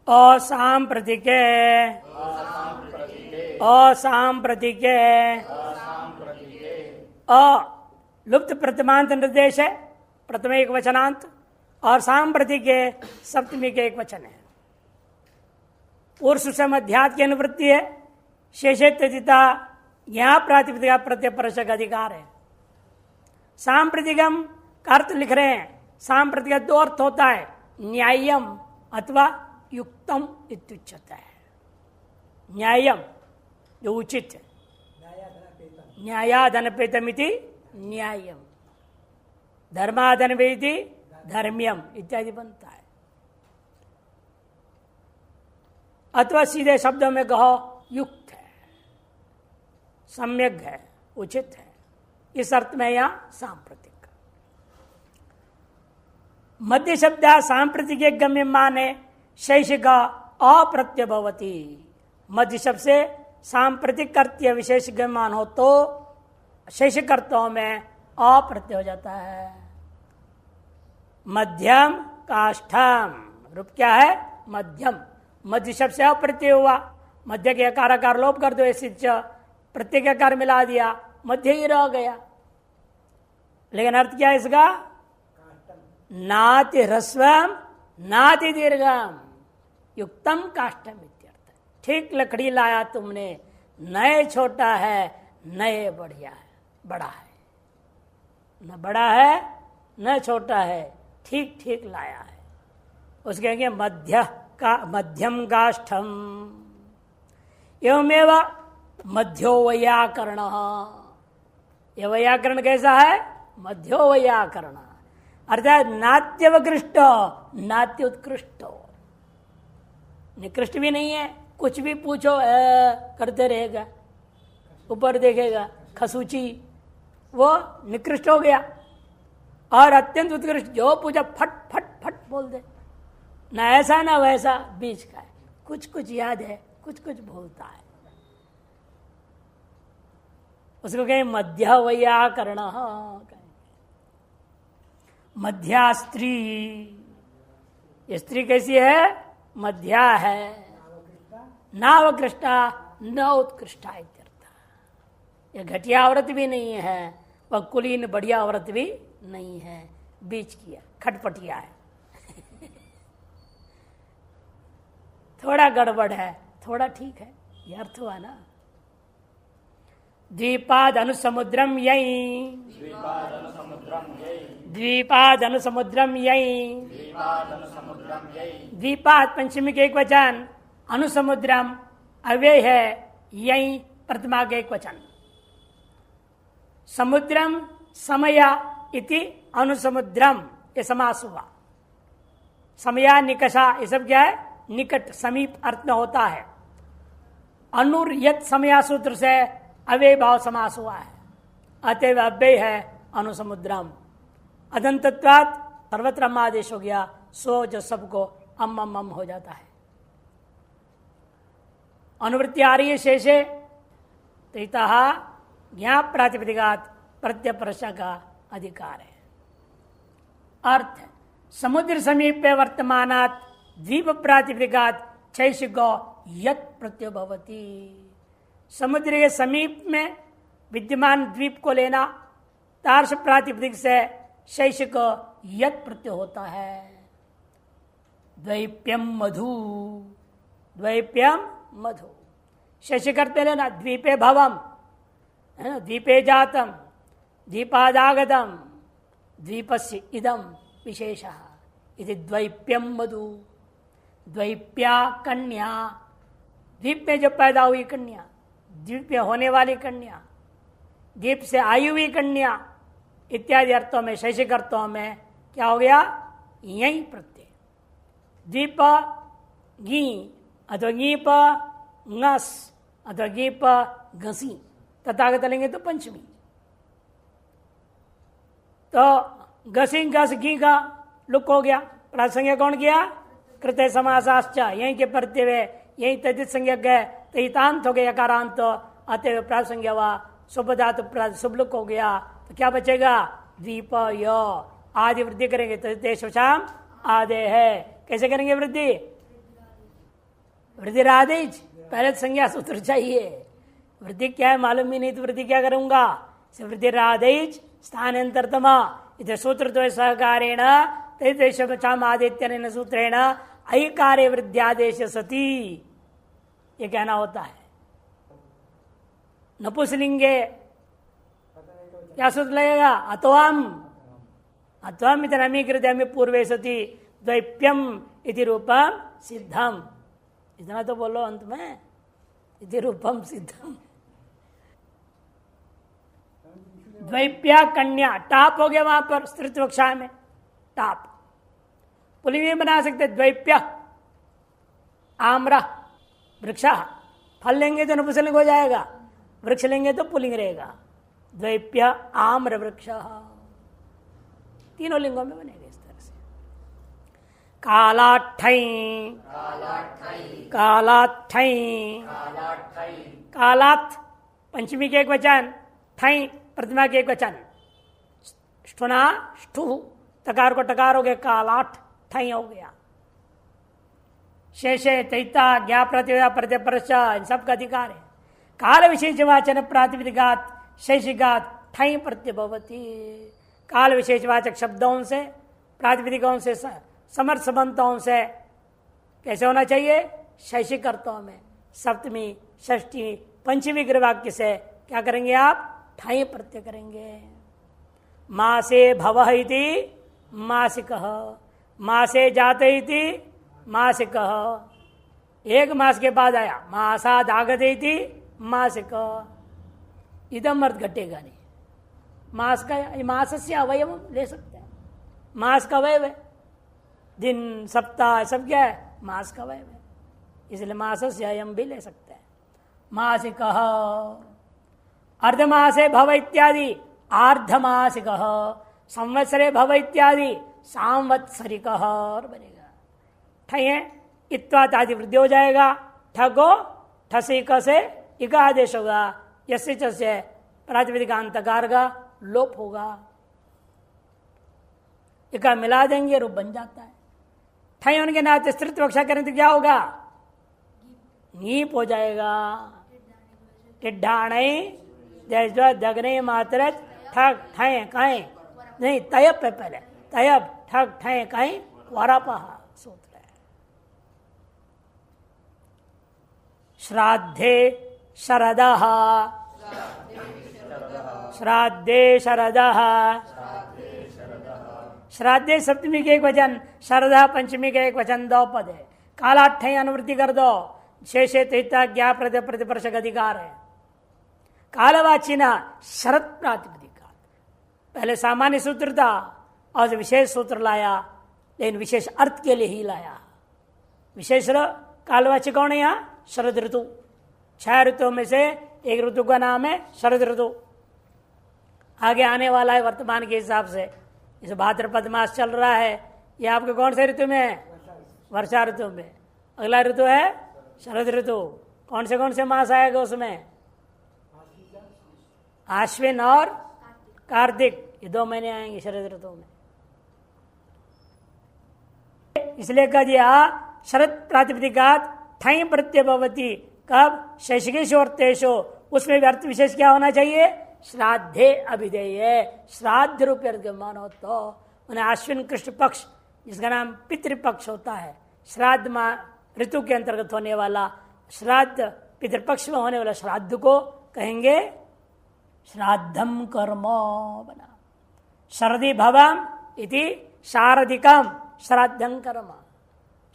असाम्प्रतिके असाम्प्रतिके अ लुप्त प्रथमांत निर्देश है, प्रथम एक वचनांत, और सांप्रतिके सप्तमी के एक वचन है। पुरुष से मध्यात की अनुवृत्ति है, शेषे त्यजिता यहां प्रातिपदिका प्रत्यय परश का अधिकार है। सांप्रतिकम का अर्थ लिख रहे हैं, सांप्रतिक दो अर्थ होता है, न्याय्यम अथवा युक्तम इत्युच्यते है। न्याय्यम जो उचित है, न्यायाधनपेतमिति न्याय्यम, धर्माधनपेति धर्म्यम इत्यादि बनता है। अथवा सीधे शब्दों में कहो युक्त है, सम्यक है, उचित है, इस अर्थ में यहां सांप्रतिक। मध्य शब्द सांप्रतिक गम्य माने शैषिका अप्रत्यय भवति। मध्य शब्द से सांप्रतिक कर्त्य विशेष गम्यमान हो तो शैषिक कर्तों में अप्रत्यय हो जाता है। मध्यम काष्ठम, रूप क्या है? मध्यम। मध्य शब्द से अप्रत्यय हुआ, मध्य के अकार लोप कर दो, ऐसे प्रत्यय के आकार मिला दिया, मध्य ही रह गया। लेकिन अर्थ क्या है इसका? नाति ह्रस्वम नाति दीर्घम युक्तम काष्ठम इत्यर्थ। ठीक लकड़ी लाया तुमने, नए छोटा है, नए बढ़िया है, बड़ा है, न बड़ा है न छोटा है, ठीक ठीक लाया है। उसके कहेंगे मध्यम काष्ठम। एवमेव मध्यो वैयाकरण। यह वैयाकरण कैसा है? मध्यो वैयाकरण, अर्थात नात्यवकृष्ट नात्य उत्कृष्ट। निकृष्ट भी नहीं है, कुछ भी पूछो करते रहेगा, ऊपर देखेगा, खसूची, वो निकृष्ट हो गया। और अत्यंत उत्कृष्ट, जो पूछा फट फट फट बोल दे, ना ऐसा ना वैसा, बीच का है, कुछ कुछ याद है, कुछ कुछ भूलता है। उसको कहें मध्य वैयाकरण। मध्या स्त्री, ये स्त्री कैसी है? मध्या है, नावकृष्टा न उत्कृष्टा इत्यर्थ। ये घटिया औरत भी नहीं है, वह कुलीन बढ़िया औरत भी नहीं है, बीच की है, खटपटिया है। थोड़ा गड़बड़ है, थोड़ा ठीक है, ये अर्थ हुआ ना। द्वीपाद अनुसमुद्रम यई, द्वीपाद अनुसमुद्रम यई, द्वीपाद पंचमी के एक वचन, अनुसमुद्रम अव्यय है, यई प्रथमा के एक वचन। समुद्रम समया इति अनुसमुद्रम, ये समास हुआ। समया निकषा, ये सब क्या है? निकट समीप अर्थ में होता है। अनुर्यत समया सूत्र से अव्यय भाव समास हुआ है, अतएव अव्यय है अनुसमुद्रम। अदंतत्वात् सर्वत्र आदेश हो गया, सो जो सबको अम अम अम हो जाता है। अनुवृत्ति आ रही है शेषे, तो इतः ज्ञा प्रातिपदिकात प्रत्यय परश का अधिकार है। अर्थ समुद्र समीप वर्तमानात् द्वीप प्रातिपदिकात छैषिको यत् प्रत्यय भवति। समुद्र के समीप में विद्यमान द्वीप को लेना, तार्श प्रातिपदिक से शैषिक यत् प्रत्यय होता है। द्वैप्यम मधु, द्वैप्यम मधु, शैषिक अर्थ लेना, द्वीपे भवम है ना, द्वीपे जातम, द्वीपादागतम, द्वीपस्य इदम विशेषः इति द्वैप्यम मधु। द्वैप्या कन्या, द्वीप में जो पैदा हुई कन्या, द्वीप में होने वाली कन्या, द्वीप से आई हुई कन्या इत्यादि अर्थों में, शैषिक अर्थों में क्या हो गया? यही प्रत्यय। द्वीप गी अथवा गीप ngस अथवा गीप घसी, तथागत लेंगे तो पंचमी। तो घसी घस घी का लुक हो गया, प्रासंज्ञ कौन किया? कृत्य समासाश्च, यहीं के प्रत्यय, यही तदित संज्ञक है, तहितांत हो गया अकारांत, अतएव प्रासंज्ञ हुआ, शुभधातु शुभलुक हो गया, तो क्या बचेगा? द्वीप य आदि वृद्धि करेंगे तो देशम आदे है। कैसे करेंगे वृद्धि? वृद्धिरादेज, पहले तो संज्ञा सूत्र चाहिए। वृद्धि क्या है मालूम ही नहीं तो वृद्धि क्या करूंगा। वृद्धिरादेज स्थानांतरतमा इधर सूत्र तो सहकारेण तैतैषम आदित्यन सूत्रेण ऐकारे वृद्ध्यादेश सती, ये कहना होता है। नपुंसकलिंगे क्या सूत्र लगेगा, अत्वम अत्वम इतनमीकृत्यामि पूर्वे सति द्वैप्यम इति रूपम सिद्धम, इतना तो बोलो अंत में, इति रूपम सिद्धम। द्वैप्या कन्या, टाप हो गया वहां पर स्त्रीत्व कक्षा में, टाप पुलिंग में बना सकते। द्वैप्य आम्र वृक्ष, फल लेंगे तो नपुंसकलिंग हो जाएगा, वृक्ष लेंगे तो पुलिंग रहेगा। द्वैप्य आम्र वृक्ष, तीनों लिंगों में बनेगा इस तरह से। कालाठई, कालाठई, कालात पंचमी के एक वचन, ठई प्रतिमा के एक वचन, स्ठुना स्ठु, तकार को टकार हो गया, कालाठ ठई हो गया। शेषे तैता ज्ञा प्रतियोगा प्रत्यपरश्च, इन सबका अधिकार है। काल विशेष वाचन प्रातिपदिकात शैषिकात ठई प्रत्यभवती, काल विशेषवाचक शब्दों से प्रातिपदिकों से समर्थ संबंधों से कैसे होना चाहिए, शैषिक अर्थों में। सप्तमी षष्ठी पंचमी गृहवाक्य से क्या करेंगे आप, ठाई प्रत्यय करेंगे। मासे भवः इति मासिकः, मासे जाते इति मासिकः, एक मास के बाद आया, मासाद आगते इति मासिक, इदम अर्थ घटेगा नहीं। मास का, मास से अवयव ले सकते हैं, मास का अवयव है, दिन सप्ताह सब क्या है, मास का अवयव है, इसलिए मास से अयम भी ले सकते हैं। मासिक अर्धमासे भव इत्यादि आर्धमासिक, संवत्सरे भव इत्यादि सांवत्सरिक बनेगा। ठये इत्वात आदि वृद्धि हो जाएगा, ठगो ठसिक से इक आदेश होगा, यस्य चस्य प्रातिपदिकांतकार का लोप होगा, इका मिला देंगे रूप बन जाता है। ठय होने के नाते स्त्रीत्व रक्षा करें तो क्या होगा, नीप हो जाएगा। टिड्ढाणे दगने मात्र ठग ठय कहें नहीं, तयप है पहले, तयप ठग ठय कहें वरापहा सूत्र है। श्राद्धे शरदः, श्राद्धे शरदः, श्राद्धे सप्तमी के एक वचन, शरदा पंचमी के एक वचन, दो पद है। कालाठ्य अनुवृत्ति कर दो, शेषे तैता ज्ञा प्रतिपर्शक अधिकार है। कालवाचिना शरत प्रातिपदिका, पहले सामान्य सूत्र था और विशेष सूत्र लाया, लेकिन विशेष अर्थ के लिए ही लाया। विशेष कालवाची कौन है यहाँ, शरद ऋतु। 6 ऋतुओं में से एक ऋतु का नाम है शरद ऋतु, आगे आने वाला है वर्तमान के हिसाब से। इस भाद्रपद मास चल रहा है, ये आपके कौन से ऋतु में है, वर्षा ऋतु में। अगला ऋतु है शरद ऋतु, कौन से मास आएगा उसमें, आश्विन और कार्तिक, ये 2 महीने आएंगे शरद ऋतु में। इसलिए कह दिया शरद प्रातिपदिकात ठई प्रत्यय भवति, कब, शैशिकेश और तेषो, उसमें भी अर्थ विशेष क्या होना चाहिए, श्राद्धे अभिधेय, श्राद्ध रूप अर्घ्यमान हो तो उन्हें आश्विन कृष्ण पक्ष जिसका नाम पितृपक्ष होता है, श्राद्ध ऋतु के अंतर्गत होने वाला श्राद्ध, पितृपक्ष में होने वाला श्राद्ध को कहेंगे श्राद्धम कर्म बना। शरदी भवम इति शारदिकम श्राद्धं कर्म,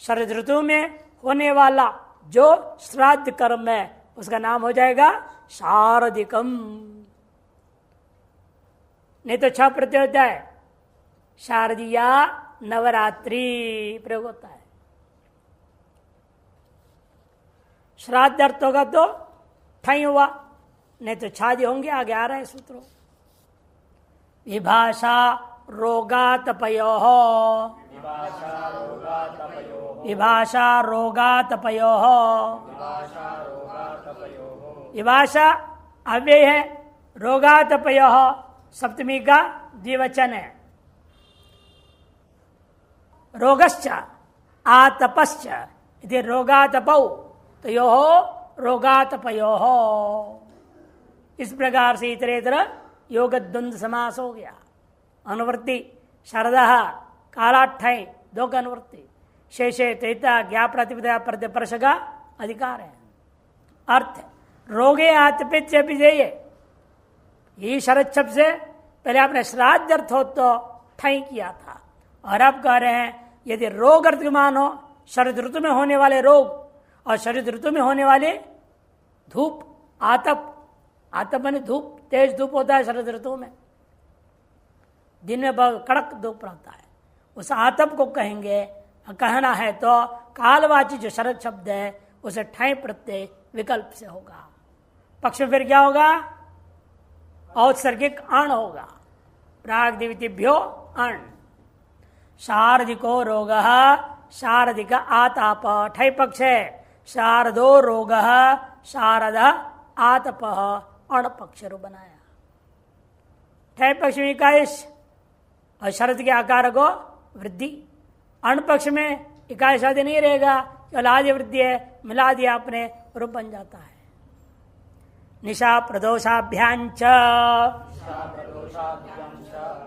शरद ऋतु में होने वाला जो श्राद्ध कर्म है उसका नाम हो जाएगा शारदिकम। नहीं तो 6 प्रत्यय होता है, शारदीया नवरात्रि प्रयोग होता है। श्राद्ध अर्थ होगा तो ठई हुआ, नहीं तो छादी होंगे, आगे आ रहे हैं सूत्रों। विभाषा रोगातपयोः, विभाषा रोगातपयोः, विभाषा अव्यय है, रोगातपयोः सप्तमी का द्विवचन है। रोगश्च आतपश्च इति रोगातपौ तो यो हो रोगातपयो हो। इस प्रकार से इतरेतर योग द्वंद्व समास हो गया। अनुवृत्ति शरदः कालाठय दो का अनुवृत्ति, शेषे त्रेता ज्ञा प्रतिपदा प्रत्यपर्श का अधिकार है। अर्थ रोगे आतपित्य विजय, यही शरद शब्द से पहले आपने श्राद्ध अर्थ हो तो ठई किया था, और अब कह रहे हैं यदि रोग अर्थ मानो शरद ऋतु में होने वाले रोग और शरद ऋतु में होने वाले धूप, आतप, आतप माने धूप, तेज धूप होता है शरद ऋतु में, दिन में बहुत कड़क धूप रहता है, उस आतप को कहेंगे। कहना है तो कालवाची जो शरद शब्द है उसे ठय प्रत्यय विकल्प से होगा। पक्ष में फिर क्या होगा? औत्सर्गिक अण होगा। प्राग्दिवितिभ्यो अण। शारदिको रोग शारदिक आताप, ठय पक्ष है। शारदो रोग शारद आतप, अण पक्ष रू बनाया। ठय पक्ष में इकाइश और शरद के आकार को वृद्धि, अण पक्ष में इकाइश आदि नहीं रहेगा, केवल आदि वृद्धि है, मिला दिया आपने, रूप बन जाता है। निशा प्रदोषाभ्यांच,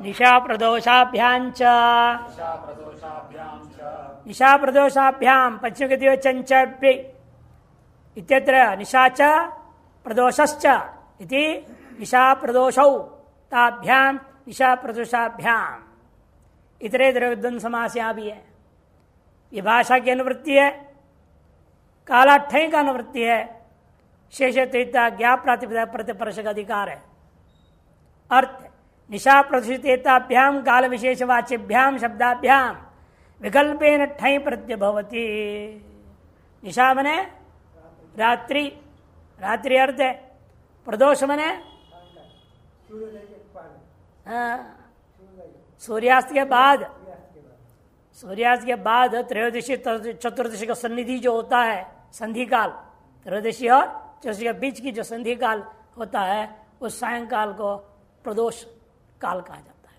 निशा प्रदोषाभ्यांच, निशा प्रदोषाभ्याम पश्चिम गति चंचप्य इत्यत्र निशाच प्रदोषश्च इति निशा प्रदोषौ ताभ्याम निशा प्रदोषाभ्याम। इतरे द्वंद्व समास यहाँ भी है। ये भाषा की अनुवृत्ति है, कालाठय का अनुवृत्ति है, शेष त्रिता ज्ञा प्रातिपदा प्रतिपर्श का अधिकार है। अर्थ निशा प्रदूषितेताभ्याम काल विशेष वाच्यभ्याम शब्दाभ्याम विकल्पेन ठय प्रत्यय भवति। निशा मने रात्रि, रात्रि अर्थ है। प्रदोष मने सूर्यास्त के बाद, सूर्यास्त के बाद त्रयोदशी चतुर्दशी का सन्निधि जो होता है, संधि काल, त्रयोदशी और चतुर्दशी के बीच की जो संधि काल होता है, उस सायंकाल को प्रदोष काल कहा जाता है।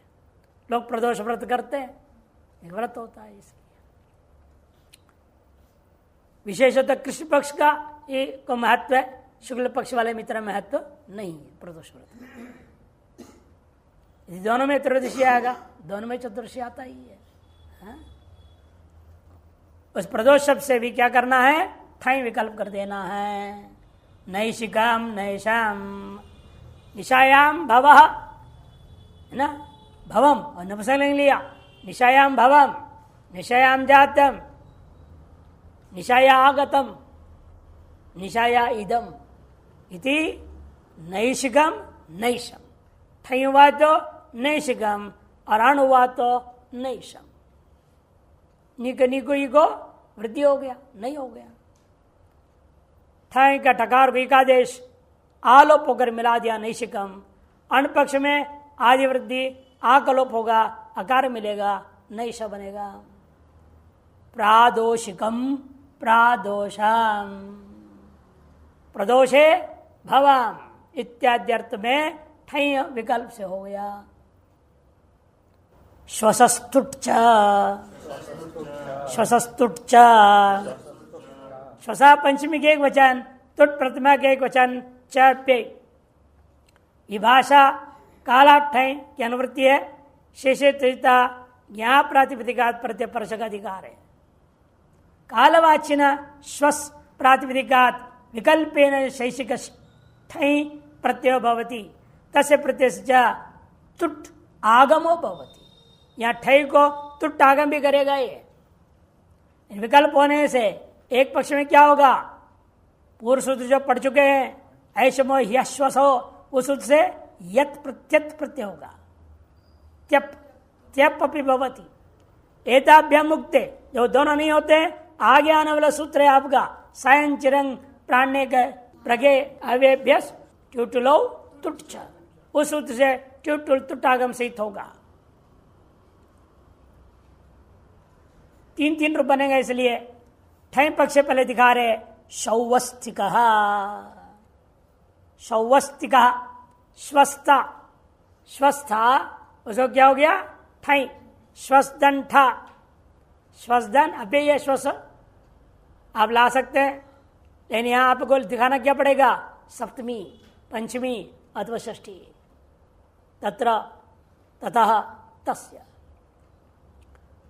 लोग प्रदोष व्रत करते हैं, एक व्रत होता है इसलिए। विशेषतः कृष्ण पक्ष का ये को महत्व है, शुक्ल पक्ष वाले मित्र महत्व नहीं है प्रदोष व्रत में। दोनों में त्रयोदशी आएगा, दोनों में चतुर्दशी आता ही है। हाँ? उस प्रदोष शब्द से भी क्या करना है? ठय विकल्प कर देना है। नैशिकाम नैशाम निशायाम भवः, है ना, भवम और नपुंसकलिंग लिया। निशायाम भवम, निशायाम जातम, निशाया आगतम, निशाया इदम इति नैशिकम नैशम। ठय हुआ तो नैशिकम और अण हुआ तो नैशम। निक निको इको वृद्धि हो गया, नहीं हो गया। ठय का ठकार को एकादेश आलोप होकर मिला दिया नैशिकम। अण पक्ष में आदि वृद्धि आकलोप होगा, अकार मिलेगा, नैश बनेगा। प्रादोषिकम प्रादोषम, प्रदोषे भवम इत्यादि अर्थ में ठय विकल्प से हो गया। श्वसस्तुट्च, श्वसस्तुट्च, श्वसा पंचमी के एक वचन, तुट प्रथमा के एक वचन, च पे। ये भाषा कालाठय की अनुवृत्ति है। शेषे त्रिता ज्ञा प्रातिपदिकात प्रत्यपर्श का अधिकार है। कालवाचिन श्वस प्रातिपदिकात विकल्पेन शैषिक ठय प्रत्यय भवति, तस्य प्रत्यय तुट आगमो भवति। यहाँ ठय को तुट आगम भी करेगा। ये विकल्प होने से एक पक्ष में क्या होगा? पूर्व सूत्र जो पढ़ चुके हैं, ऐशमो ह्यश्वस हो, उस सूत्र से यत प्रत्यत प्रत्यय होगा। त्यप त्यप अपि भवति। एताभ्याम मुक्ते, जो दोनों नहीं होते, आगे आने वाला सूत्र है आपका सायं चिरंग प्राण्य प्रगे अवेभ्यस ट्यूटुलो तुट्च, उस सूत्र से ट्यूटुल तुट्टागम सहित होगा। तीन तीन रूप बनेगा, इसलिए ठय पक्ष पहले दिखा रहे। शौवस्तिक, शौवस्तिक स्वस्था, स्वस्था उसको क्या हो गया? ठय। श्वसदंठा, श्वसदन अपेय श्वस आप ला सकते हैं, लेकिन यहां आपको दिखाना क्या पड़ेगा? सप्तमी, पंचमी अथवा षष्ठी। तत्र, ततः, तस्य।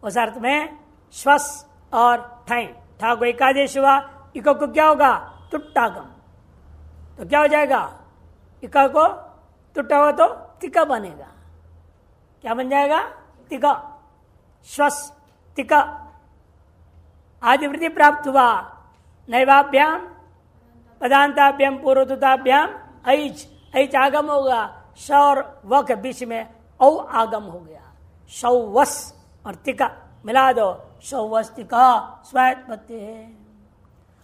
उस अर्थ में श्वस और ठै, ठा को एकादेश हुआ, इको को क्या होगा? तुट्टागम। तो क्या हो जाएगा? इका को तुट्टा हुआ तो तिका बनेगा। क्या बन जाएगा? तिका। श्वस तिका। आदिवृत्ति प्राप्त हुआ। नैवाभ्याम पदांताभ्याम पूर्वताभ्याम ऐच, ऐच आगम होगा। श और व के बीच में औ आगम हो गया। शौवस और तिका मिला दो, शौवस तिका स्वायत्पत्ति है।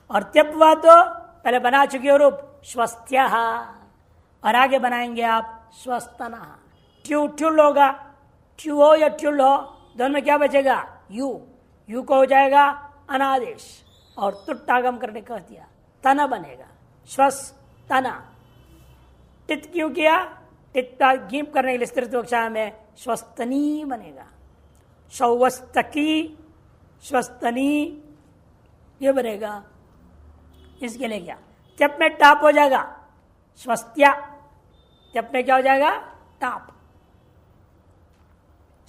और त्यप हुआ तो पहले बना चुकी हो रूप स्वस्थ्य, और आगे बनाएंगे आप स्वस्थना। ट्यू ट्युल होगा, ट्यू हो या ट्युल हो, दोनों में क्या बचेगा? यू। यू को हो जाएगा अनादेश और तुट्टागम करने कह दिया, तना बनेगा स्वस्थना। टित क्यों किया? टित्ता गीप करने के लिए स्त्रीत्व कक्षा में स्वस्थनी बनेगा। शौवस्तकी, स्वस्थनी, ये बनेगा। इसके लिए क्या? त्यप में टाप हो जाएगा स्वस्थ्या। त्यप में क्या हो जाएगा? टाप।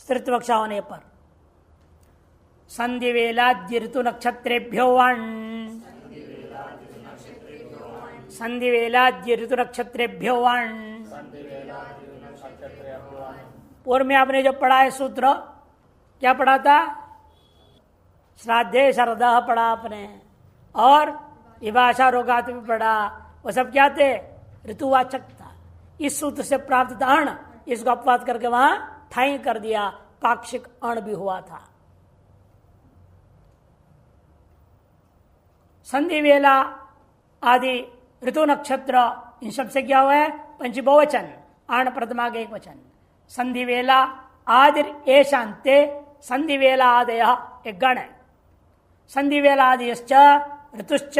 स्त्रीत्व कक्षा होने पर संधि वेलाद्य ऋतु नक्षत्रेभ्यो वण, संधि वेलाद्य ऋतु नक्षत्रेभ्यो वण। पूर्व में आपने जो पढ़ा है सूत्र, क्या पढ़ा था? श्राद्धे श्रद्धा पढ़ा आपने, और विभाषा रोगात भी पढ़ा। वो सब क्या थे? ऋतुवाचक था। इस सूत्र से प्राप्त था अण, इसको अपवाद करके वहां ठाई कर दिया, पाक्षिक अण भी हुआ था। संधि वेला आदि ऋतु नक्षत्र, इन सब से क्या हुआ है? पंच बहुवचन, आण प्रथमा के एक वचन। संधि वेला आदिर एशांते संधि वेला आदय एक गण है। संधि वेला आदिश्च ऋतुश्च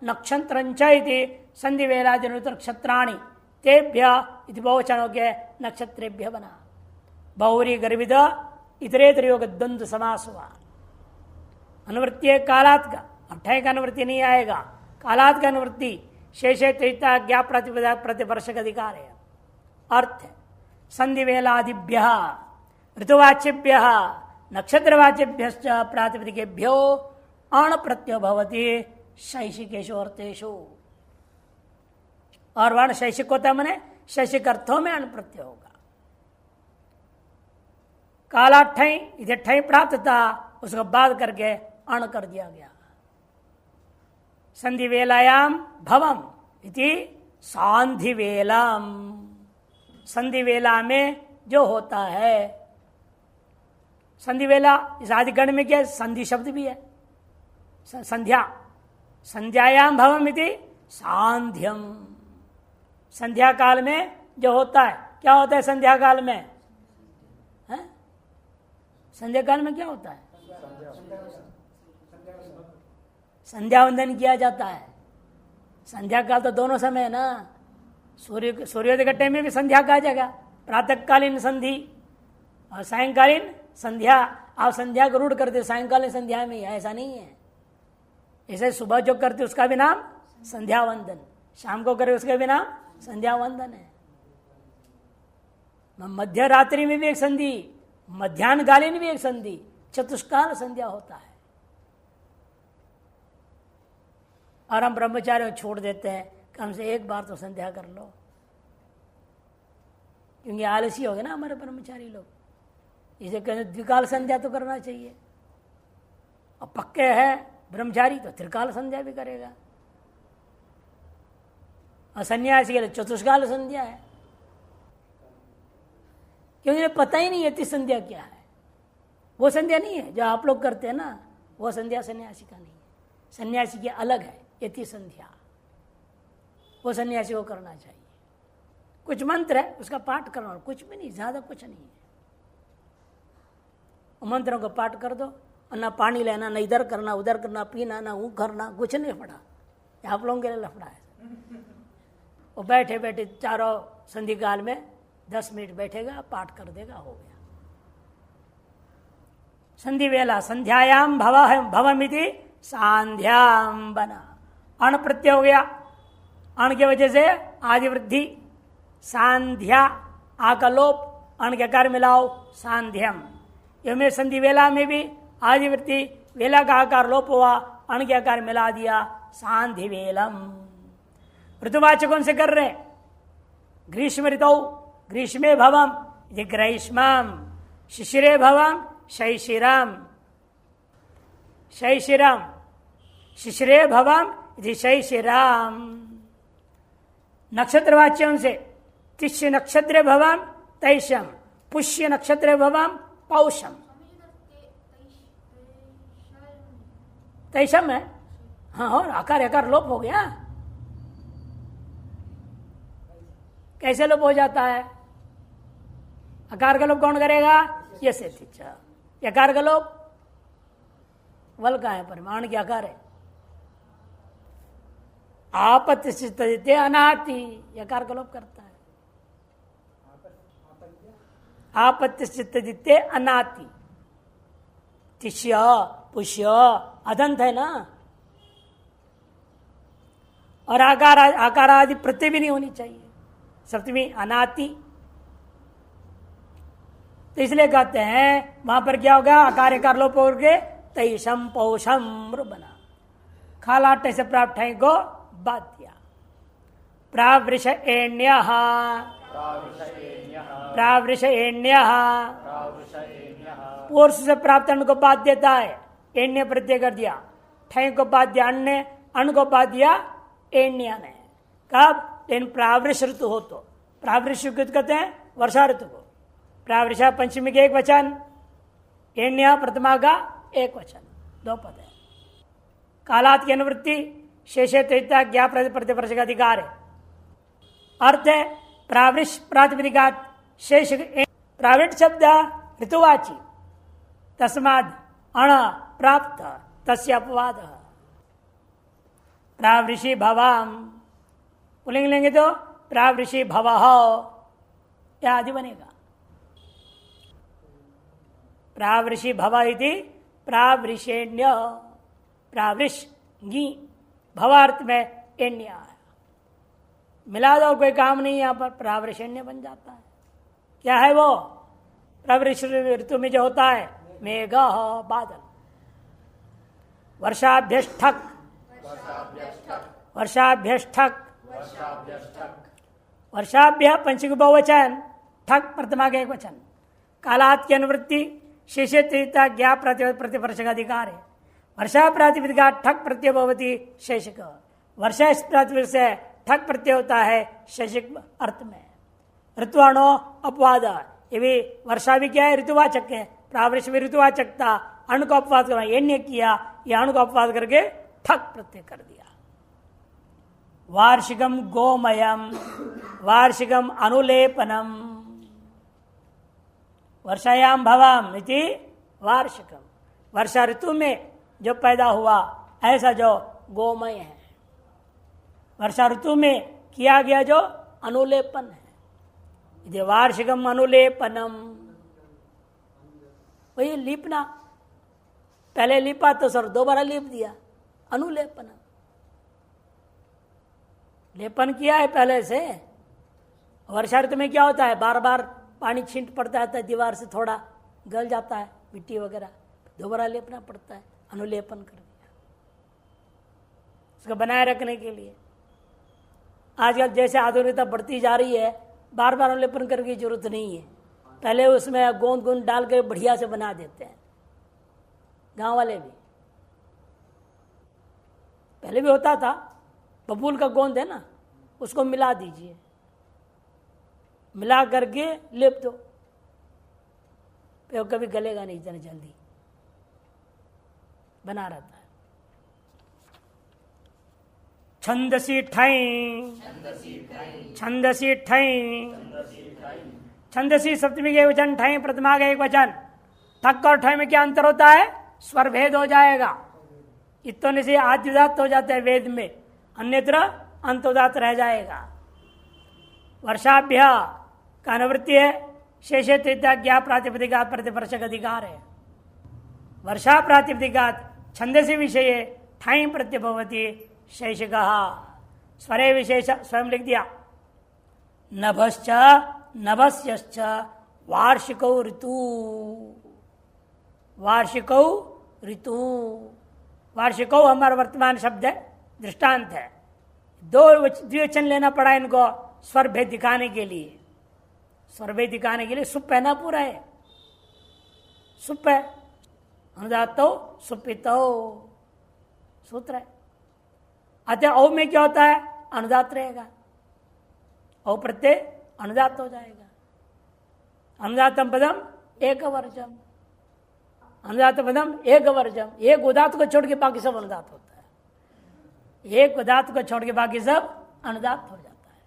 नक्षत्रंच इति संधि वेलादि ऋतु नक्षत्राणि तेभ्य इति बहुवचन हो गया, नक्षत्रेभ्य बना। बहुरी गर्भिद इतरेतर योग द्वंद्व समास हुआ। अनुवृत्ति है कालात का, अब ठय का अनुवृत्ति नहीं आएगा। कालात का अनुवृत्ति शेषे त्रिता ज्ञा प्रतिपदा प्रतिवर्षक अधिकार है। अर्थ है संधि वेलादिभ्य ऋतुवाच्यभ्य नक्षत्रवाच्यभ्य प्रातिपदिकेभ्यो अण प्रत्यय भवति शैशिकेशु अर्थेषु। और वर्ण शैशिक होता है, मैंने शैशिक अर्थों में अण प्रत्यय होगा। काला ठई, इधर ठई प्राप्त था, उसको बाद करके अण कर दिया गया। संधि वेलायाम भवम इति सांधि वेलाम, संधि वेला में जो होता है। संधि वेला इस आदिगण में क्या है? संधि शब्द भी है, संध्या। संध्यायाम भवम इति सांध्यम, संध्या काल में जो होता है। क्या होता है संध्या काल में? है? संध्या काल में क्या होता है? संध्या वंदन किया जाता है। संध्या काल तो दोनों समय है ना, सूर्योदय के टाइम में भी संध्या कहा जाएगा, प्रातःकालीन संधि और सायंकालीन संध्या। आप संध्या को रूढ़ करते सायंकालीन संध्या में, ऐसा नहीं है। ऐसे सुबह जो करते उसका भी नाम संध्या वंदन, शाम को करे उसका भी नाम संध्या वंदन है। मध्य रात्रि में भी एक संधि, मध्याह्नकालीन भी एक संधि, चतुष्काल संध्या होता है। और हम ब्रह्मचारी छोड़ देते हैं, कम से एक बार तो संध्या कर लो, क्योंकि आलसी हो गए ना हमारे ब्रह्मचारी लोग। इसे कहते द्विकाल संध्या तो करना चाहिए, और पक्के है ब्रह्मचारी तो त्रिकाल संध्या भी करेगा, और सन्यासी के लिए चतुष्काल संध्या है, क्योंकि इन्हें पता ही नहीं यति संध्या क्या है। वो संध्या नहीं है जो आप लोग करते हैं ना, वो संध्या सन्यासी का नहीं है। सन्यासी की अलग है यति संध्या, वो सन्यासी को करना चाहिए। कुछ मंत्र है उसका पाठ करना, कुछ भी नहीं, ज्यादा कुछ नहीं है। मंत्रों को पाठ कर दो, और ना पानी लेना, ना इधर करना उधर करना, पीना ना ऊँग करना, कुछ नहीं पड़ा। आप लोगों के लिए लफड़ा है। वो बैठे बैठे चारों संधि काल में 10 मिनट बैठेगा, पाठ कर देगा, हो गया। संधि वेला संध्यायाम भवमिति सांध्याम बना। अण प्रत्यय हो गया, अण की वजह से आदि वृद्धि, सांध्या आ का लोप, अण के आकार मिलाओ सांध्यम। यह संधि वेला में भी आदि वृद्धि, वेला का आकार लोप हुआ, अण के आकार मिला दिया सांधि वेलम। ऋतुवाचक कौन से कर रहे? ग्रीष्म ऋतौ ग्रीष्मे भवम ग्रीष्मम, शिशिरे भवम शैशिरम, शैशिरम, शिशिरे भवम शैशिराम। नक्षत्रवाच्यों से तिष्य नक्षत्र भवम तैशम, पुष्य नक्षत्र भवम पौषम। तैशम है, हाँ, और आकार आकार लोप हो गया। कैसे लोप हो जाता है? आकार का लोप कौन करेगा? ये से आकार का लोप वल का है, परिमाण के आकार है। आपत्ति अनाति, आकार का लोप करता है। आपत्ति अनाति, तिष्य पुष्य अदंत है ना, और आकार आदि प्रत्यय भी नहीं होनी चाहिए। सप्तमी अनाति, तो इसलिए कहते हैं वहां पर क्या होगा? आकार आकार लोप होकर तैशम पौषम बना, खालाटे से प्राप्त है गो बाध्या। प्रावृष एण्य, प्रावृष एण्य, पूर्व से प्राप्त अन्न को बाध देता है, एण्य प्रत्यय कर दिया, ठय को बाध दिया अन्य, अन्न को बाध दिया एण्य ने। कब? लेकिन प्रावृष ऋतु हो तो, प्रावृष कहते हैं वर्षा ऋतु को। प्रावृषा पंचमी के एक वचन, एण्य प्रथमा का एक वचन, दो पद है। कालात की अनुवृत्ति शेषे त्रिता ज्ञा प्रतिवर्ष का अधिकार है। अर्थ है प्रावृष प्रातिपदिकात शेष, प्रावृत शब्द ऋतुवाची, तस्माद अण प्राप्त तस्य अपवाद। प्रावृषि भवाम पुलिंग लेंगे तो प्रावृषि भवः या आदि बनेगा। प्रावृषि भव इति प्रावृषेण्य, प्रावृष गी, भवार्थ में एण्य मिला दो, कोई काम नहीं, यहां पर प्रावृषेण्य बन जाता है। क्या है वो? प्रावृष ऋतु में जो होता है मेघ बादल, वर्षाभ्यष्ठक, वर्षाभ्यष्ठक, वर्षाभ्य पंचमी बहुवचन, ठक प्रथमा का एक वचन। कालात की अनुवृत्ति शेषे त्रिता ज्ञा प्रतिवर्ष का अधिकार है। वर्षा प्रातिपदिका ठक प्रत्यय भवती शैषिक, वर्षा इस प्रातिपदिक से ठक प्रत्यय होता है शैषिक अर्थ में। ऋतुवाणो अपवाद, ये भी वर्षा भी क्या है? ऋतुवाचक है। प्रावृष भी ऋतुवाचकता, अण को अपवाद करना, एण्य किया, यह अण को अपवाद करके ठक प्रत्यय कर दिया। वार्षिकम गोमयम, वार्षिकम अनुलेपनम, वर्षायाम भवम इति वार्षिकम, वर्षा ऋतु में जो पैदा हुआ ऐसा जो गोमय है, वर्षा ऋतु में किया गया जो अनुलेपन है, यदि वार्षिकम अनुलेपनम, वही लीपना, पहले लीपा तो सर दोबारा लीप दिया, अनुलेपनम, लेपन किया है पहले से। वर्षा ऋतु में क्या होता है? बार बार पानी छींट पड़ता है, दीवार से थोड़ा गल जाता है मिट्टी वगैरह, दोबारा लेपना पड़ता है, अनुलेपन कर दिया उसको बनाए रखने के लिए। आजकल जैसे आधुनिकता बढ़ती जा रही है, बार बार अनुलेपन करने की जरूरत नहीं है, पहले उसमें गोंद गोंद डाल कर बढ़िया से बना देते हैं गांव वाले भी। पहले भी होता था, बबूल का गोंद है ना, उसको मिला दीजिए, मिला करके लेप दो, तो कभी गलेगा नहीं इतना जल्दी, बना रहता है। छंदसी ठई, छंदसी ठई, छंदसी सप्तमी के वचन, ठई प्रथमा का एक वचन। ठक और ठई में क्या अंतर होता है? स्वर भेद हो जाएगा। इतने से आद्युदात हो जाता है वेद में, अन्यत्र अंतोदात रह जाएगा। वर्षाभ्य का अनुवृत्ति है, शेषे तृतीया ज्ञा प्रातिपदिका प्रतिवर्ष का अधिकार है। वर्षा प्रातिपदिका छंदसी विषय ठाई प्रत्यय भवती शैशिक स्वरे विशेष स्वयं लिख दिया। नभश्च नभस्यश्च वार्षिकौ ऋतु, वार्षिकौ ऋतु, वार्षिकौ हमारा वर्तमान शब्द है, दृष्टांत है। दो द्विवचन लेना पड़ा इनको स्वर भेद दिखाने के लिए, स्वर भेद दिखाने के लिए। सुप है ना, पूरा है, सुप है, अनुदातो सुपितो सूत्र है। अतः औ में क्या होता है, अनुदात रहेगा, औ प्रत्यय अनुदात हो जाएगा। अनुदातम पदम एक वर्जम, अनुदात पदम एक वर्जम, एक उदात को छोड़ के बाकी सब अनुदात होता है, एक उदात को छोड़ के बाकी सब अनुदात हो जाता है।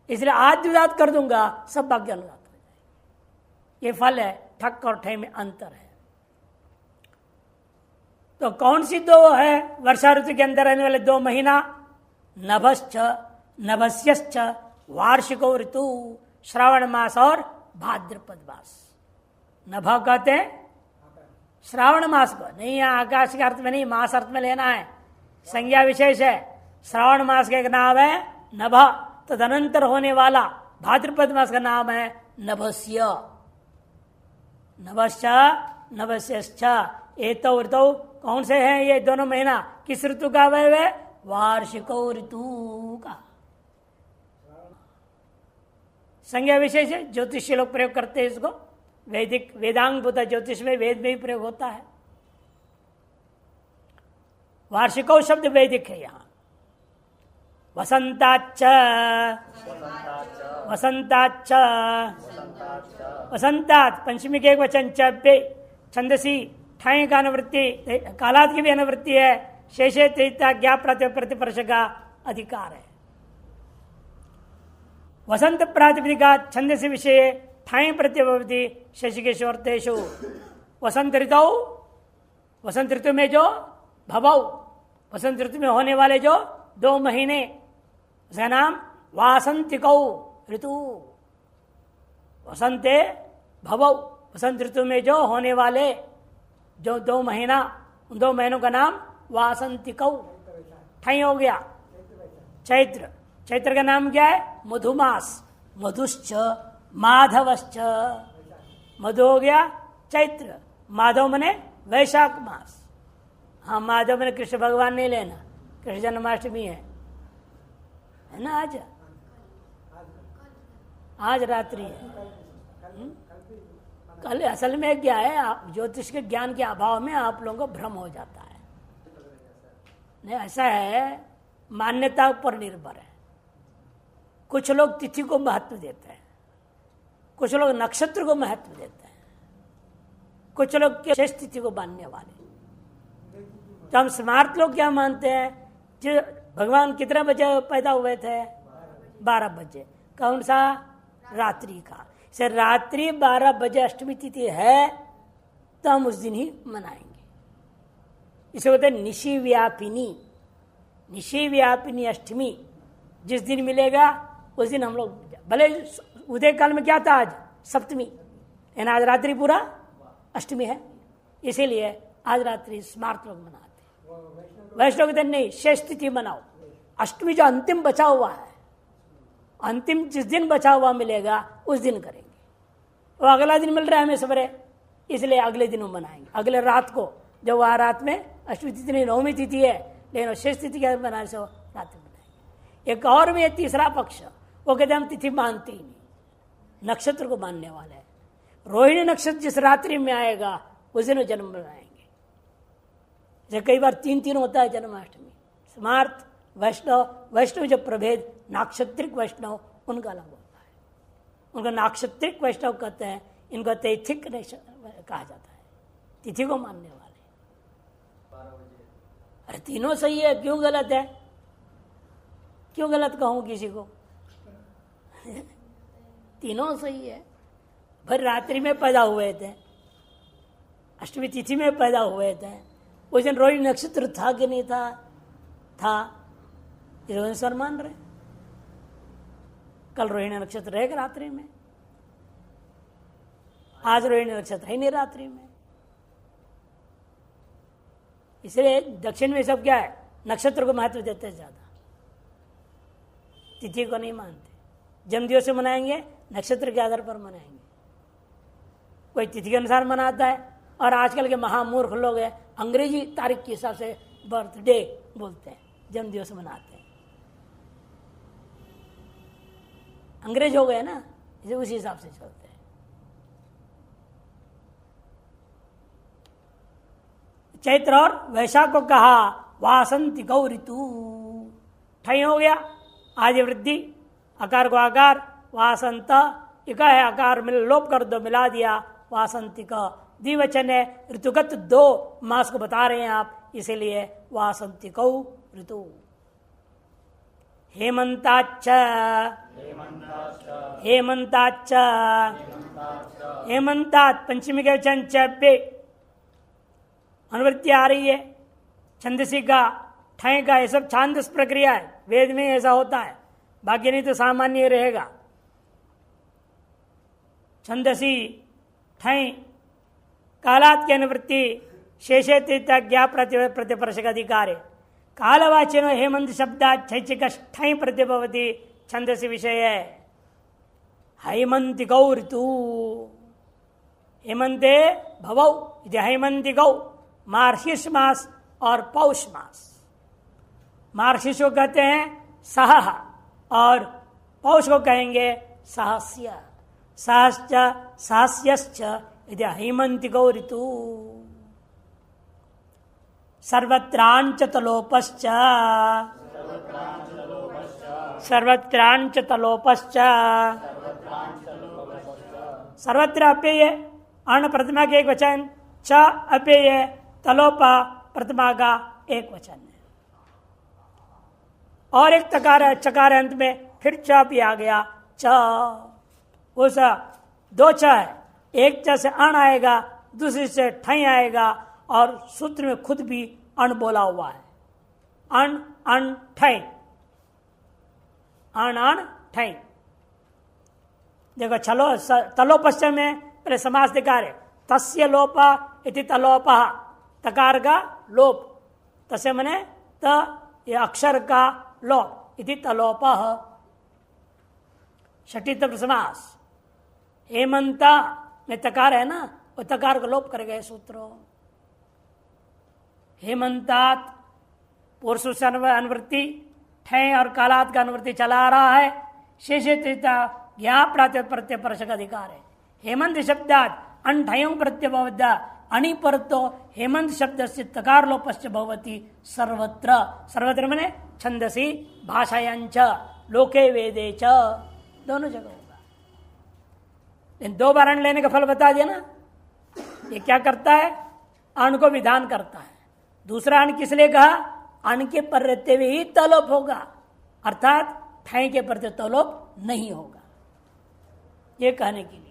इसलिए आज उदात कर दूंगा, सब बाकी अनुदात हो जाएंगे। ये फल है, ठक और ठे में अंतर है। तो कौन सी दो है वर्षा ऋतु के अंदर रहने वाले 2 महीना? नभश्च नभस्यश्च वार्षिको ऋतु, श्रावण मास और भाद्रपद मास। नभ कहते हैं श्रावण मास को, नहीं यहाँ आकाश के अर्थ में नहीं, मास अर्थ में लेना है, संज्ञा विशेष है। श्रावण मास का एक नाम है नभ, तदनंतर होने वाला भाद्रपद मास का नाम है नभस्य। नभश्च नभस्यश्च, एतौ ऋतौ कौन से हैं ये दोनों महीना? किस ऋतु का अवयव है? वार्षिको ऋतु का। संज्ञा विशेष है, ज्योतिष लोग प्रयोग करते हैं इसको, वैदिक वेदांग होता है, ज्योतिष में वेद में भी प्रयोग होता है। वार्षिको शब्द वैदिक है। यहां वसंताच्च, वसंताच्च, वसंतात पंचमी के एक वचन चे, छंदसी ठाई का अनुवृत्ति, कालात की भी अनुवृत्ति है। शेषे त्रिता ज्ञाप प्रतिपर्श का अधिकार है। वसंत प्रातिपदिका छंद से विषय ठाई प्रत्यवती शशिकेश्वरतेषु। वसंत ऋतु, वसंत ऋतु में जो भवौ, वसंत ऋतु में होने वाले जो 2 महीने, उसका नाम वासंतिकौ ऋतु। वसंते भवौ, वसंत ऋतु में जो होने वाले जो 2 महीना, उन 2 महीनों का नाम वासंतिकौ। ठाई हो गया चैत्र, चैत्र का नाम क्या है? मधुमास। मधुश्च माधवश्च, मधु हो गया चैत्र, माधव मने वैशाख मास। हाँ, माधव मने कृष्ण भगवान नहीं लेना, कृष्ण जन्माष्टमी है ना आज, आज रात्रि है। कल असल में क्या है, ज्योतिष के ज्ञान के अभाव में आप लोगों को भ्रम हो जाता है। नहीं, ऐसा है, मान्यता पर निर्भर है। कुछ लोग तिथि को महत्व देते हैं, कुछ लोग नक्षत्र को महत्व देते हैं, कुछ लोग के शेष तिथि को मानने वाले। तो हम स्मार्ट लोग क्या मानते हैं? जो भगवान कितने बजे पैदा हुए थे? 12 बजे। कौन सा? रात्रि का। से रात्रि 12 बजे अष्टमी तिथि है, तो हम उस दिन ही मनाएंगे। इसे होते हैं निशि व्यापिनी। निशि व्यापिनी अष्टमी जिस दिन मिलेगा उस दिन हम लोग, भले उदय काल में क्या था आज? सप्तमी, लेकिन आज रात्रि पूरा अष्टमी है, इसीलिए आज रात्रि स्मार्ट लोग मनाते। वैष्णव कहते नहीं, शेष तिथि मनाओ। अष्टमी जो अंतिम बचा हुआ है, अंतिम जिस दिन बचा हुआ मिलेगा उस दिन करेंगे। वो अगला दिन मिल रहा है हमें सवेरे, इसलिए अगले दिन हम मनाएंगे। अगले रात को, जब वह रात में अष्टमी तिथि नहीं, 9वीं तिथि है, लेकिन शेष तिथि क्या बनाने से रात में बनाएंगे। एक और भी है तीसरा पक्ष, वो कहते हम तिथि मानते ही नहीं, नक्षत्र को मानने वाले हैं। रोहिणी नक्षत्र जिस रात्रि में आएगा उस दिन जन्म बनाएंगे। जैसे कई बार 3-3 होता है जन्माष्टमी। स्मार्त वैष्णव, वैष्णव जो प्रभेद नाक्षत्रिक वैष्णव, उनका अलग होता है। उनको नाक्षत्रिक वैष्णव कहते हैं, इनको तैथिक कहा जाता है, तिथि को मानने वाले। अरे तीनों सही है, क्यों गलत है? क्यों गलत कहूं किसी को? तीनों सही है। भर रात्रि में पैदा हुए थे, अष्टमी तिथि में पैदा हुए थे, उस दिन रोहिणी नक्षत्र था कि नहीं था? था, सर मान रहे। कल रोहिणी नक्षत्र रहेगा रात्रि में, आज रोहिणी नक्षत्र है नहीं रात्रि में। इसलिए दक्षिण में सब क्या है? नक्षत्र को महत्व देते हैं ज्यादा, तिथि को नहीं मानते। जन्मदिवस से मनाएंगे, नक्षत्र के आधार पर मनाएंगे। कोई तिथि के अनुसार मनाता है, और आजकल के महामूर्ख लोग हैं अंग्रेजी तारीख के हिसाब से बर्थडे बोलते हैं, जन्मदिवस मनाते हैं। अंग्रेज हो गए ना, इसे उसी हिसाब से चलते हैं। चैत्र और वैशाख को कहा वासंतिकौ ऋतु। ठई हो गया, आदि वृद्धि, अकार को आकार, वासंत इका है, आकार मिल लोप कर दो, मिला दिया, वासंतिक द्विवचन है, ऋतुगत 2 मास को बता रहे हैं आप, इसीलिए वासंतिकौ ऋतु। हेमंताच्च, हेमंताच्च, हेमंतात पंचमी के वचन चे अनुवृत्ति आ रही है, छंदसी का, ठय का, ये सब छांदस प्रक्रिया है, वेद में ऐसा होता है, बाकी नहीं तो सामान्य रहेगा। छंदसी, ठय, कालात की अनुवृत्ति, शेषे ज्ञा प्रतिपर्श का अधिकार है। कालवाचिनो हेमंत शब्दात् छैचिक ठय प्रतिभवति छंदसी विषय है। हैमंतिकौ ऋतु, हेमंते भवौ इति हैमंतिकौ, मार्गशीर्ष मास और पौष मास। मार्गशीर्ष को कहते हैं सह, और पौष को कहेंगे सहस्य, सहश्च सहस्यश्च इति हैमंतिकौ ऋतु। सर्वत्रांच तलोपश्च, सर्वत्रांच तलोपश्च, सर्वत्र अपेय, अर्ण प्रतिमा के एक वचन, च अपेय, तलोपा प्रतिमा का एक वचन है, और एक तकार चकार अंत में फिर च भी आ गया, च। उस 2 च है, एक च से अण आएगा, दूसरी से ठई आएगा, और सूत्र में खुद भी अण बोला हुआ है, अण अण ठई, अण अण ठई। देखो चलो तलो पश्चिम में पहले समास दिखा रहे, तस्य लोप इति तलोपः, तकार का लोप, तस्य मने त ये अक्षर का लोप, इति तलोपः। षठी तब समास, हेमंता में तकार है ना, वो तकार का लोप कर गए सूत्र। हेमंतात पुरुष से अनुवृत्ति, ठय और कालात का अनुवृत्ति चला रहा है, शेषिता ज्ञा प्रात प्रत्यय परश का अधिकार है। हेमंत शब्दात अणठयों प्रत्यय अणि पर तो हेमंत शब्द से तकार लोपश्च भवति सर्वत्र, सर्वत्र मने छंदसी, भाषायांच, लोके वेदे च, दोनों जगह होगा। इन 2 बार अण लेने का फल बता दिया ना। ये क्या करता है, अण को विधान करता है। दूसरा अण किस लिए कहा, अण के पर रहते हुए ही तलोप होगा, अर्थात ठय के प्रति तलोप नहीं होगा, ये कहने के लिए।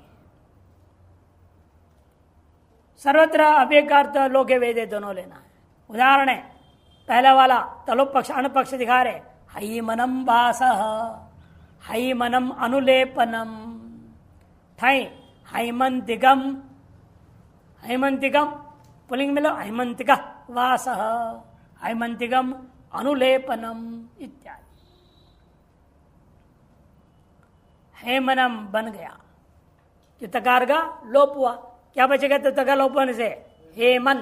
सर्वत्र अव्यक्त लोके वेदे दोनों लेना है। उदाहरण है पहला वाला, तलोप पक्ष अण पक्ष दिखा रहे, हैमनम वासः, हैमनम अनुलेपनम, ठय हैमंतिकम, हैमंतिकम पुलिंग में लो, हैमंतिका वासः, हैमंतिकम अनुलेपनम इत्यादि। हेमनम बन गया, जो तकार का लोप हुआ, क्या बचेगा तो तकार लोप होने से हेमन,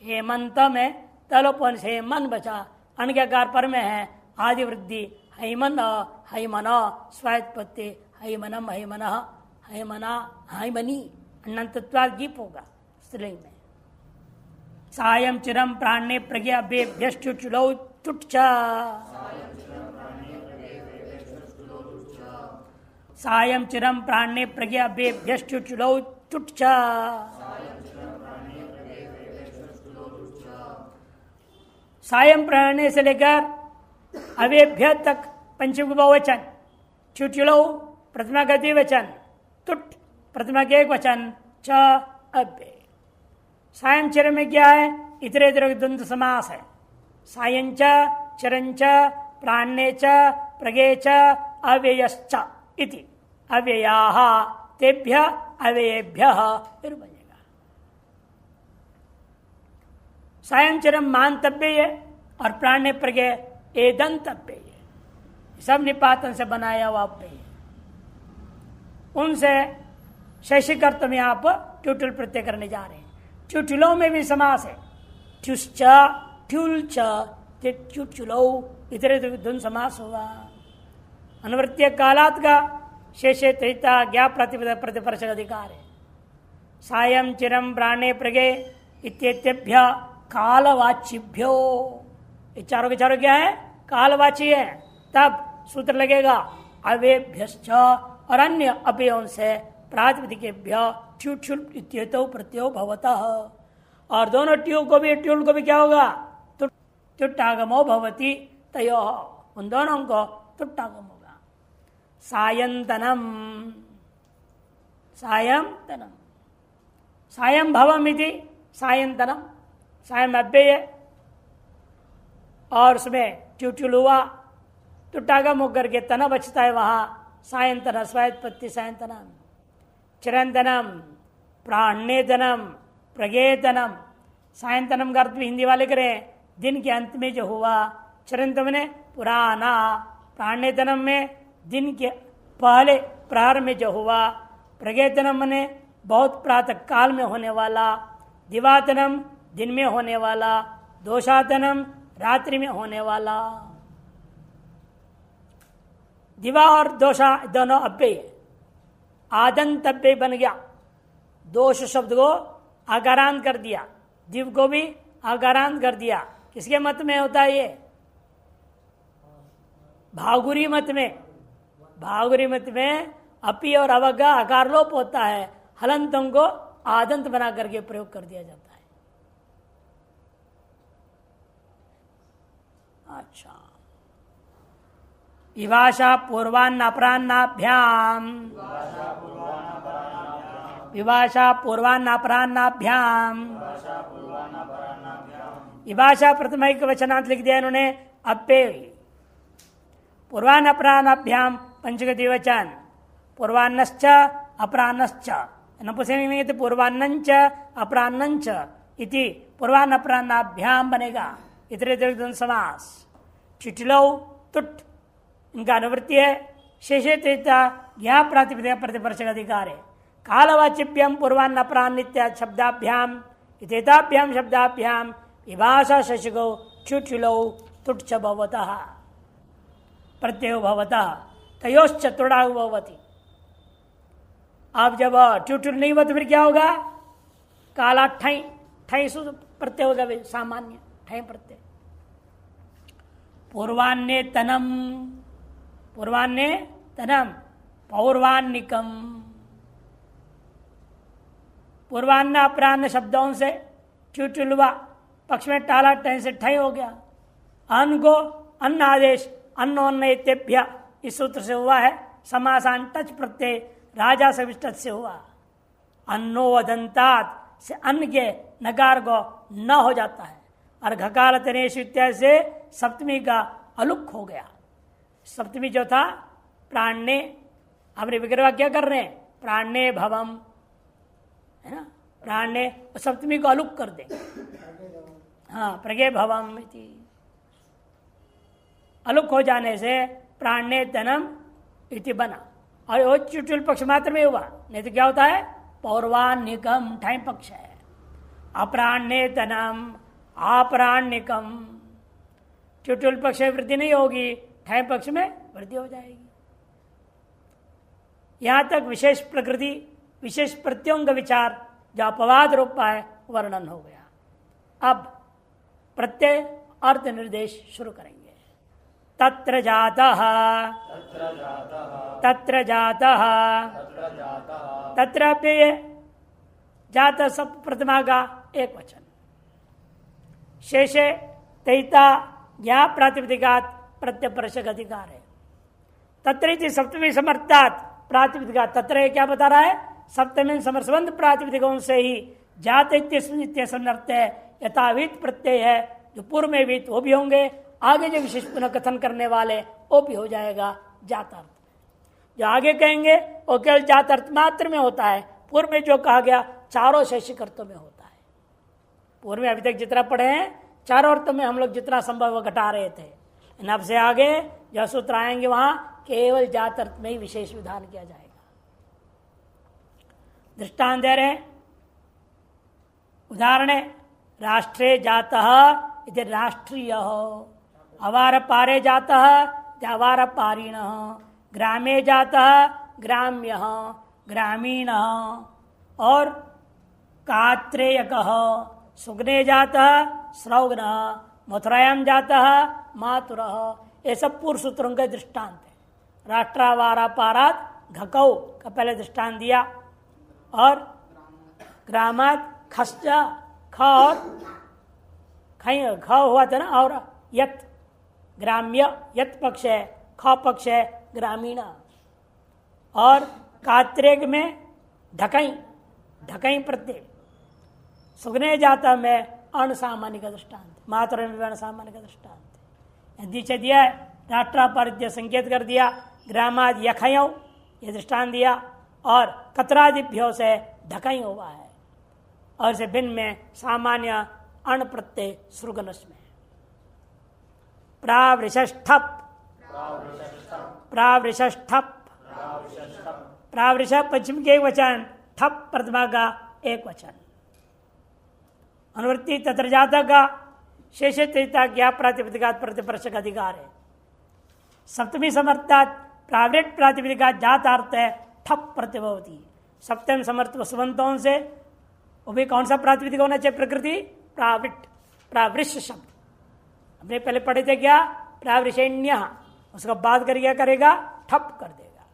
हेमंत में तलोपन से मन बचा, अण के आकार पर में है, आदि वृद्धि, हैमन हैमन स्वायत्पत्ति, हैमनम हैमन हैमना हैमनी, अनंतत्वाद गीप होगा स्त्रीलिंग में। सायं चिरम प्राण्ये प्रज्ञा बेभ्यश्चुचुलौ तुट्च, सायं चिरम प्राण्ये प्रज्ञा बेभ्यश्चुचुलौ तुट्च, सायं प्राण्य से लेकर अवेभ्य तक पंचम बहुवचन, चुचुलौ प्रतिमा का द्विवचन, तुट प्रतिमा के एक वचन, च अव्यय। सायं चिर में क्या है, इतरे इतरे द्वंद्व समास है। सायंच चिरंच प्राण्ये च प्रगे च अव्ययश्च इति, अव्ययाः तेभ्य अव्ययेभ्यः फिर बनेगा। सायं चिरम मानतव्य है और प्राण्य प्रज्ञ एदंत अव्यय, सब निपातन से बनाया हुआ अव्यय। उनसे शैशिकर्त में आप ट्यूटुल प्रत्यय करने जा रहे हैं। ट्यूटुलों में भी समास है, ट्युश्च ट्यूल्च ट्यूटुलो, इतरे धुन समास हुआ। अनुवृत्तीय कालात का शेषे त्रिता ज्ञा प्रतिपद प्रतिपर्श अधिकार है। सायं चिरम प्राणे प्रगे इत्येतेभ्य कालवाचिभ्यो, ये चारों के चारों क्या है? कालवाची है। तब सूत्र लगेगा अवेभ्यश्च, और अन्य अव्ययों से प्रातिपदिकेभ्य ट्यूटुल इत्येतौ प्रत्ययो भवतः, और दोनों ट्यूल को भी क्या होगा? तुट्टागमो भवति तयो, उन दोनों को तुट्टागम होगा। सायंतनम, सायंतनम, सायं भवम इति सायंतनम, सायं अव्यय और उसमें ट्यूटुल हुआ, तुट्टागम होकर के तना बचता है वहां सायंतन, स्वायत्पत्ति सायंतनम। चिरंतनम, प्राण्यतनम, प्रगेतनम, सायंतनम का अर्थ भी हिंदी वाले करें दिन के अंत में जो हुआ। चिरंतन ने पुराना, प्राण्यतनम में दिन के पहले प्रहर में जो हुआ। प्रगेतनम ने बहुत प्रातः काल में होने वाला। दिवातनम दिन में होने वाला। दोषातनम रात्रि में होने वाला। दिवा और दोषा दोनों अव्यय, आदंत अव्यय बन गया। दोष शब्द को आकारांत कर दिया, दिव को भी आकारांत कर दिया। किसके मत में होता है ये? भागुरी मत में। भागुरी मत में अपी और अव का आकार लोप होता है, हलंतों को आदंत बना करके प्रयोग कर दिया जाता है। अच्छा, विभाषा पूर्वान्नापरान्नाभ्याम, विभाषा पूर्वान्नापरान्नाभ्याम, विभाषा प्रथम एक वचनांत लिख दिया इन्होंने अप्पे। पूर्वान्नापरान्नाभ्याम पंचगति वचन, पूर्वान्नश्च अपराह्नश्च, नपुंसकलिंग तो पूर्वान्नंच अपराह्नंच इति पूर्वान्नापरान्नाभ्याम बनेगा। इतरे द्विगुण समास। चिटलौ तुट इनका अनुवृत्ति है। शेषे त्रिता ज्ञा प्रातिपदिक प्रतिपर्श अधिकार है। कालवाचिभ्यम पूर्वान्नापरान्नित्या शब्दाभ्याम इतेताभ्याम शब्दाभ्याम विभाषा शशिगौ चुटुलौ तुट्च भवतः प्रत्ययो भवतः तयोश्च तुडागु भवति। अब जब ट्यूटुल नहीं हुआ तो फिर क्या होगा? काला ठई, ठई सु प्रत्यय होगा सामान्य ठई प्रत्यय। पूर्वान्ने तनम, पूर्वान्ने तनम, पौर्वान्निकम, पूर्वान्न अपराह्न शब्दों से ट्यूटुल हुआ, पक्ष में टाला टै से ठई हो गया। अन्न को अन्न आदेश अन्नोन्नयतेभ्य इस सूत्र से हुआ है। समासान टच प्रत्यय राजा सविष्ट से हुआ। अन्नोवदंतात से अन्न के नकार को न हो जाता है, और घकाल तनेश इत्यादि से सप्तमी का अलुक हो गया। सप्तमी जो था प्राण्य, हमने विग्रह क्या कर रहे हैं? प्राण्य भवम है ना, प्राण्य सप्तमी को अलुक कर दे। हाँ, प्रगे भवम इति अलुक हो जाने से प्राण्य तनम इति बना, और वो चुटुल पक्ष मात्र में हुआ। नहीं तो क्या होता है? पौर्वान्निकम ठाई पक्ष है। अप्राण्य तनम अपराण्यकम, चुटुल पक्ष में वृद्धि नहीं होगी, ठाई पक्ष में वृद्धि हो जाएगी। यहां तक विशेष प्रकृति विशेष प्रत्ययों का विचार जो अपवाद रूप है वर्णन हो गया। अब प्रत्यय अर्थ निर्देश शुरू करेंगे। तत्र जातः, तत्र जातः, तत्र अव्यय जात सब प्रतिमा का एक वचन। शेषे तैता ज्ञा प्रातिपदिकात प्रत्यपर्शक अधिकार है। तत्र सप्तमी समर्थात प्रातिपदिका, तत्र क्या बता रहा है? सप्तमी समरसबंध प्रातिपदिकों से ही जात यथावित प्रत्यय है, जो पूर्व में भी वो भी होंगे, आगे जो विशेष पुनः कथन करने वाले वो भी हो जाएगा जात अर्थ। जो आगे कहेंगे वो केवल जात अर्थ मात्र में होता है। पूर्व में जो कहा गया चारों शैक्षिक अर्थों में होता है। पूर्व में अभी तक जितना पढ़े हैं चारों अर्थों में हम लोग जितना संभव घटा रहे थे। अब से आगे जो सूत्र आएंगे वहां केवल जात अर्थ में ही विशेष विधान किया जाएगा। दृष्टांत दे रहे, उदाहरण है राष्ट्रे जातः इति राष्ट्रीय, अवार पारे जातः इति अवार पारिण, ग्रामे जातः ग्राम्य ग्रामीण, और कात्रेयकः सुग्ने जातः स्रौग्न, मथुरायाम जातः मातुरः। ये सब पूर्व सूत्रों के दृष्टांत है। राष्ट्रावारा पारात घकौ का पहले दृष्टांत दिया, और ग्रामात खस्जा ख और ख हुआ था ना, और यत ग्राम्य यत पक्ष है, ख पक्ष है ग्रामीण, और कात्रेग में ढकई ढकई प्रत्यय, सुगने जाता में अणसामान्य का दृष्टांत, मात्र में अणसामान्य का दृष्टांत नीचे दिया है। राष्ट्रापारित्य संकेत कर दिया, ग्रामाद यखयों ये दृष्टांत दिया, और कतरादिभ्यों से ढकई हुआ है, और से भिन्न में सामान्य अण प्रत्यय सृगनस में। प्रावृषष्ठप प्रावृषष्ठप प्रावृष पश्चिम के एक वचन, ठप प्रथमा का एक वचन, अनुवृत्ति तत्र जातक का शेष त्रिता क्या प्रातिपदिका प्रतिपर्शक अधिकार है। सप्तमी समर्थात प्रावृत प्रातिपदिका जातार्थ है ठप प्रतिभवती। सप्तम समर्थ वसुवंतों से वो भी कौन सा प्रातिपदिक होना चाहिए? प्रकृति प्रावृत प्रावृष शब्द हमने पहले पढ़े थे क्या? प्रावृषेण्य, उसका बाद कर क्या करेगा? ठप कर देगा।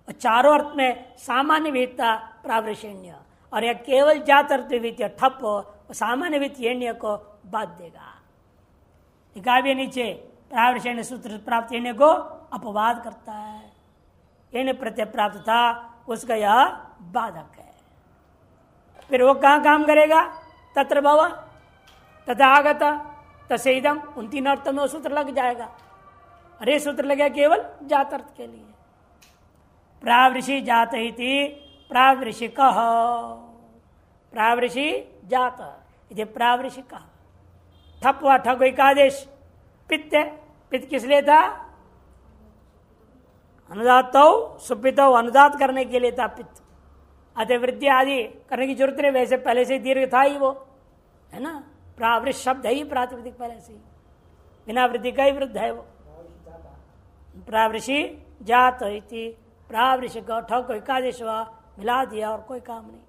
और चारों अर्थ में सामान्य विहिता प्रावृषेण्य, और यह केवल जात अर्थ विहित ठप सामान्य विहित को बाध देगा। काव्य नीचे प्रावृषेण्य सूत्र प्राप्त को अपवाद करता है, एण्य प्रत्यय प्राप्त था उसका यह बाधक है। फिर वो कहां काम करेगा? तत्र भव तथा आगत तसेदम, उन तीन अर्थों में वो सूत्र लग जाएगा। अरे सूत्र लगेगा केवल जात अर्थ के लिए। प्रावृषि जात इति प्रावृषिक, प्रावृषि जात इति प्रावृषिक। ठप व ठग एकादेश पित्त, पित्त किस लिए था? अनुदात सुपित, अनुदात करने के लिए था पित्त। अतः वृद्धि आदि करने की जरूरत नहीं, वैसे पहले से दीर्घ था ही वो, है ना। प्रावृष शब्द है ही प्रातिपदिक पहले से, बिना वृद्धि का ही वृद्ध है वो। प्रावृषि जात इति प्रावृषिक, ठग एकादेश मिला दिया और कोई काम नहीं।